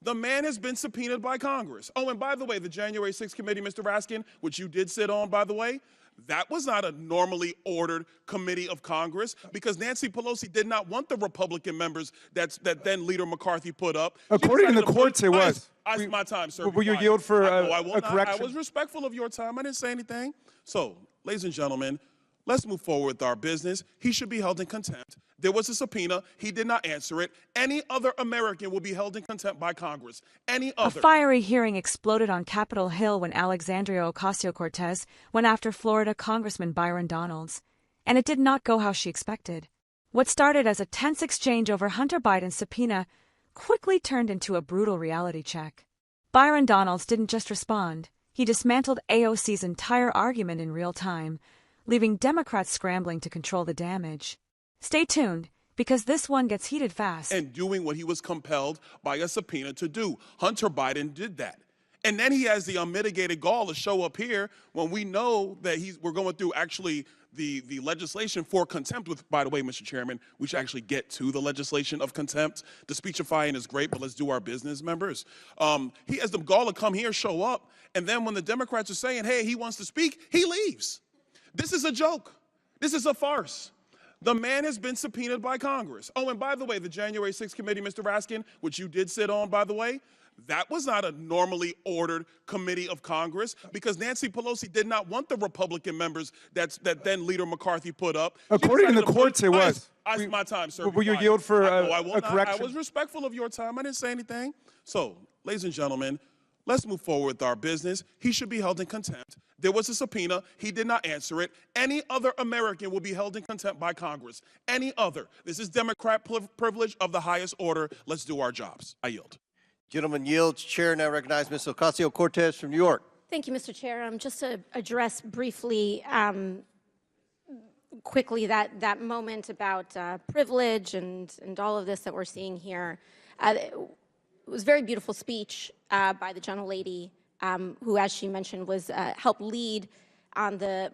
The man has been subpoenaed by Congress. Oh, and by the way, the January 6th committee, Mr. Raskin, which you did sit on, by the way, that was not a normally ordered committee of Congress because Nancy Pelosi did not want the Republican members that then Leader McCarthy put up. According to the courts, it was. My time, sir. Will you yield for a correction? I was respectful of your time. I didn't say anything. So, ladies and gentlemen, let's move forward with our business. He should be held in contempt. There was a subpoena. He did not answer it. Any other American will be held in contempt by Congress. Any other. A fiery hearing exploded on Capitol Hill when Alexandria Ocasio-Cortez went after Florida Congressman Byron Donalds. And it did not go how she expected. What started as a tense exchange over Hunter Biden's subpoena quickly turned into a brutal reality check. Byron Donalds didn't just respond. He dismantled AOC's entire argument in real time, leaving Democrats scrambling to control the damage. Stay tuned, because this one gets heated fast. And doing what he was compelled by a subpoena to do. Hunter Biden did that. And then he has the unmitigated gall to show up here when we know that we're going through actually the legislation for contempt with, by the way, Mr. Chairman, we should actually get to the legislation of contempt. The speechifying is great, but let's do our business, members. He has the gall to come here, show up, and then when the Democrats are saying, hey, he wants to speak, he leaves. This is a joke. This is a farce. The man has been subpoenaed by Congress. Oh, and by the way, the January 6th committee, Mr. Raskin, which you did sit on, by the way, that was not a normally ordered committee of Congress because Nancy Pelosi did not want the Republican members that then Leader McCarthy put up. According to the courts, it was. My time, sir. Will you yield for a correction? I was respectful of your time. I didn't say anything. So, ladies and gentlemen, let's move forward with our business. He should be held in contempt. There was a subpoena. He did not answer it. Any other American will be held in contempt by Congress. Any other. This is Democrat privilege of the highest order. Let's do our jobs. I yield. Gentleman yields. Chair now recognizes Ms. Ocasio-Cortez from New York. Thank you, Mr. Chair. Just to address briefly, quickly, that moment about privilege and all of this that we're seeing here. It was a very beautiful speech by the gentlelady, who, as she mentioned, was helped lead on the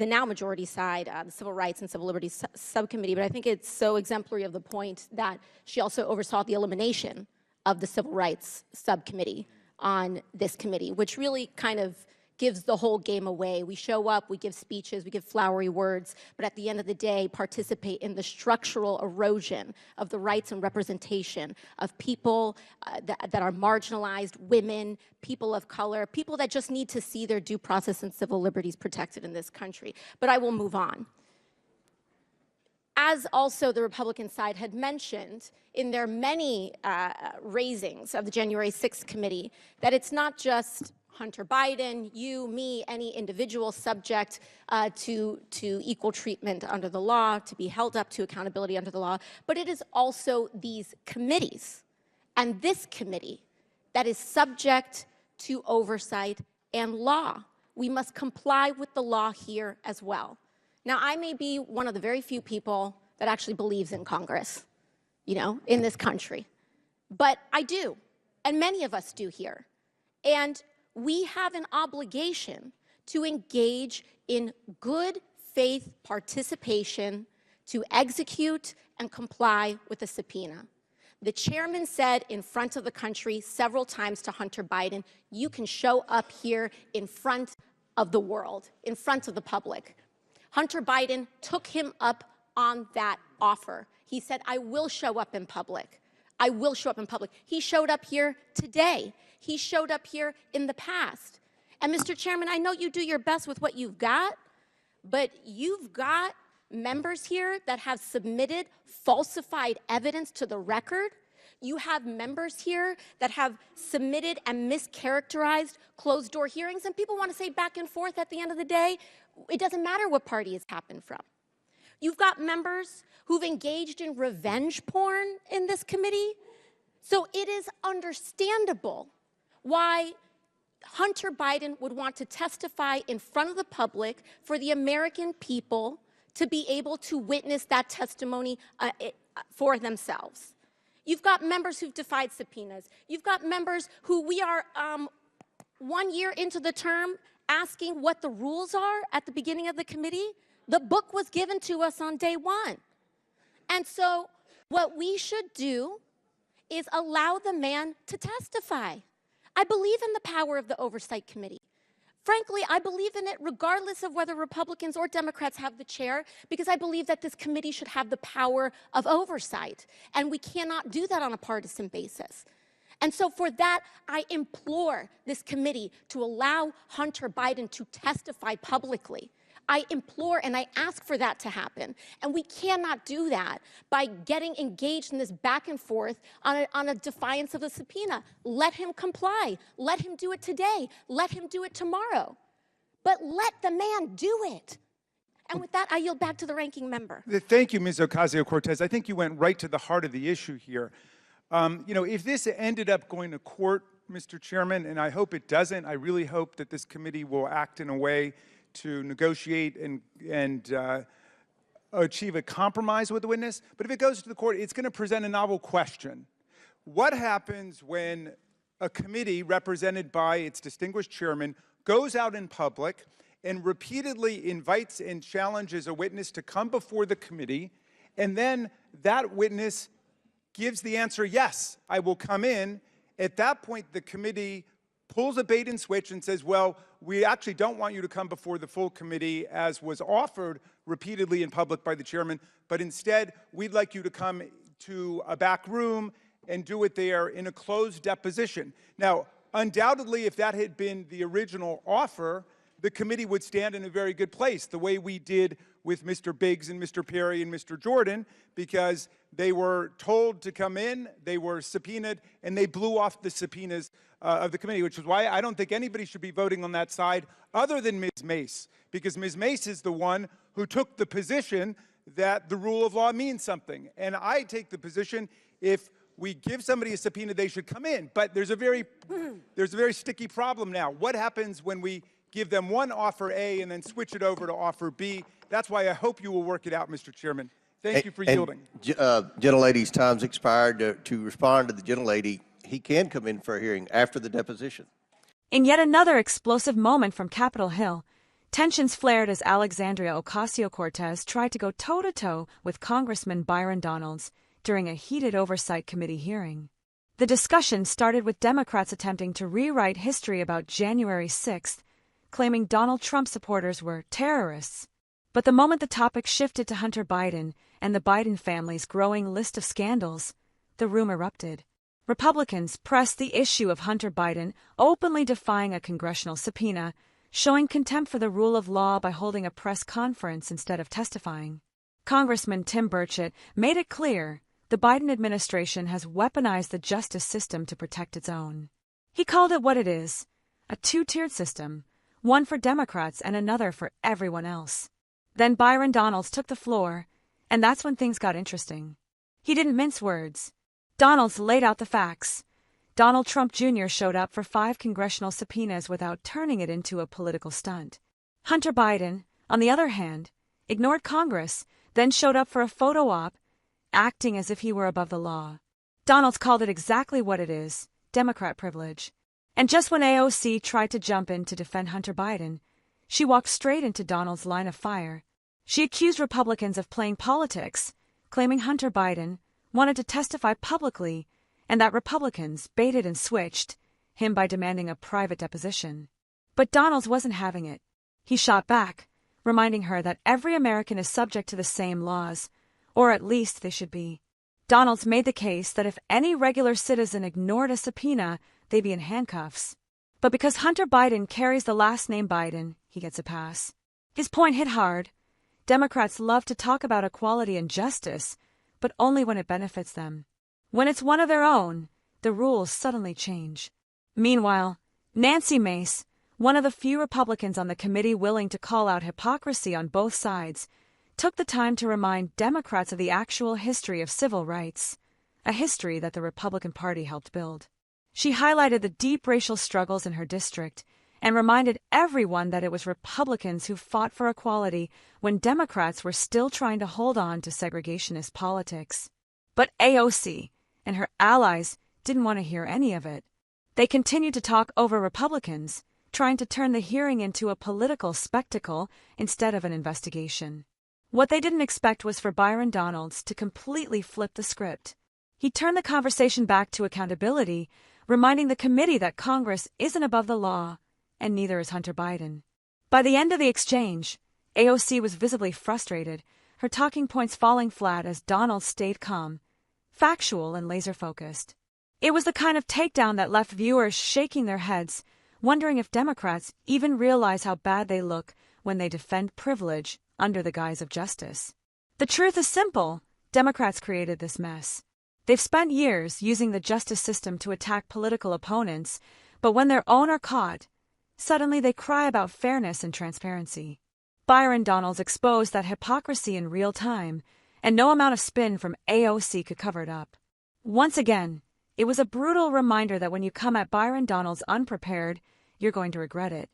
now majority side, the Civil Rights and Civil Liberties Subcommittee. But I think it's so exemplary of the point that she also oversaw the elimination of the Civil Rights Subcommittee on this committee, which really kind of gives the whole game away. We show up, we give speeches, we give flowery words, but at the end of the day, participate in the structural erosion of the rights and representation of people that are marginalized, women, people of color, people that just need to see their due process and civil liberties protected in this country. But I will move on. As also the Republican side had mentioned in their many raisings of the January 6th committee, that it's not just Hunter Biden, you, me, any individual subject to equal treatment under the law, to be held up to accountability under the law, but it is also these committees and this committee that is subject to oversight and law. We must comply with the law here as well. Now, I may be one of the very few people that actually believes in Congress, in this country, but I do, and many of us do here. And we have an obligation to engage in good faith participation to execute and comply with the subpoena. The chairman said in front of the country several times to Hunter Biden, you can show up here in front of the world, in front of the public. Hunter Biden took him up on that offer. He said, I will show up in public. I will show up in public. He showed up here today. He showed up here in the past. And Mr. Chairman, I know you do your best with what you've got, but you've got members here that have submitted falsified evidence to the record. You have members here that have submitted and mischaracterized closed-door hearings, and people want to say back and forth at the end of the day, it doesn't matter what party it's happened from. You've got members who've engaged in revenge porn in this committee. So it is understandable why Hunter Biden would want to testify in front of the public for the American people to be able to witness that testimony for themselves. You've got members who've defied subpoenas. You've got members who we are 1 year into the term asking what the rules are at the beginning of the committee. The book was given to us on day one. And so what we should do is allow the man to testify. I believe in the power of the Oversight Committee. Frankly, I believe in it regardless of whether Republicans or Democrats have the chair, because I believe that this committee should have the power of oversight, and we cannot do that on a partisan basis. And so for that, I implore this committee to allow Hunter Biden to testify publicly. I implore and I ask for that to happen. And we cannot do that by getting engaged in this back and forth on a defiance of the subpoena. Let him comply. Let him do it today. Let him do it tomorrow. But let the man do it. And with that, I yield back to the ranking member. Thank you, Ms. Ocasio-Cortez. I think you went right to the heart of the issue here. If this ended up going to court, Mr. Chairman, and I hope it doesn't, I really hope that this committee will act in a way to negotiate and achieve a compromise with the witness. But if it goes to the court, it's going to present a novel question. What happens when a committee represented by its distinguished chairman goes out in public and repeatedly invites and challenges a witness to come before the committee, and then that witness gives the answer, yes, I will come in? At that point, the committee pulls a bait and switch and says, well, we actually don't want you to come before the full committee as was offered repeatedly in public by the chairman, but instead we'd like you to come to a back room and do it there in a closed deposition. Now, undoubtedly, if that had been the original offer, the committee would stand in a very good place, the way we did with Mr. Biggs and Mr. Perry and Mr. Jordan, because they were told to come in, they were subpoenaed, and they blew off the subpoenas of the committee, which is why I don't think anybody should be voting on that side other than Ms. Mace, because Ms. Mace is the one who took the position that the rule of law means something. And I take the position, if we give somebody a subpoena, they should come in. But there's a very sticky problem now. What happens when we give them one offer A and then switch it over to offer B? That's why I hope you will work it out, Mr. Chairman. Thank you for yielding. Gentlelady's time's expired. To respond to the gentlelady, he can come in for a hearing after the deposition. In yet another explosive moment from Capitol Hill, tensions flared as Alexandria Ocasio-Cortez tried to go toe-to-toe with Congressman Byron Donalds during a heated Oversight Committee hearing. The discussion started with Democrats attempting to rewrite history about January 6th, claiming Donald Trump supporters were terrorists. But the moment the topic shifted to Hunter Biden and the Biden family's growing list of scandals, the room erupted. Republicans pressed the issue of Hunter Biden openly defying a congressional subpoena, showing contempt for the rule of law by holding a press conference instead of testifying. Congressman Tim Burchett made it clear the Biden administration has weaponized the justice system to protect its own. He called it what it is, a two-tiered system, one for Democrats and another for everyone else. Then Byron Donalds took the floor, and that's when things got interesting. He didn't mince words. Donalds laid out the facts. Donald Trump Jr. showed up for 5 congressional subpoenas without turning it into a political stunt. Hunter Biden, on the other hand, ignored Congress, then showed up for a photo op, acting as if he were above the law. Donalds called it exactly what it is, Democrat privilege. And just when AOC tried to jump in to defend Hunter Biden, she walked straight into Donald's line of fire. She accused Republicans of playing politics, claiming Hunter Biden wanted to testify publicly and that Republicans baited and switched him by demanding a private deposition. But Donalds wasn't having it. He shot back, reminding her that every American is subject to the same laws, or at least they should be. Donalds made the case that if any regular citizen ignored a subpoena, they'd be in handcuffs. But because Hunter Biden carries the last name Biden, he gets a pass. His point hit hard. Democrats love to talk about equality and justice, but only when it benefits them. When it's one of their own, the rules suddenly change. Meanwhile, Nancy Mace, one of the few Republicans on the committee willing to call out hypocrisy on both sides, took the time to remind Democrats of the actual history of civil rights, a history that the Republican Party helped build. She highlighted the deep racial struggles in her district and reminded everyone that it was Republicans who fought for equality when Democrats were still trying to hold on to segregationist politics. But AOC and her allies didn't want to hear any of it. They continued to talk over Republicans, trying to turn the hearing into a political spectacle instead of an investigation. What they didn't expect was for Byron Donalds to completely flip the script. He turned the conversation back to accountability, reminding the committee that Congress isn't above the law, and neither is Hunter Biden. By the end of the exchange, AOC was visibly frustrated, her talking points falling flat as Donalds stayed calm, factual and laser-focused. It was the kind of takedown that left viewers shaking their heads, wondering if Democrats even realize how bad they look when they defend privilege under the guise of justice. The truth is simple. Democrats created this mess. They've spent years using the justice system to attack political opponents, but when their own are caught, suddenly they cry about fairness and transparency. Byron Donalds exposed that hypocrisy in real time, and no amount of spin from AOC could cover it up. Once again, it was a brutal reminder that when you come at Byron Donalds unprepared, you're going to regret it.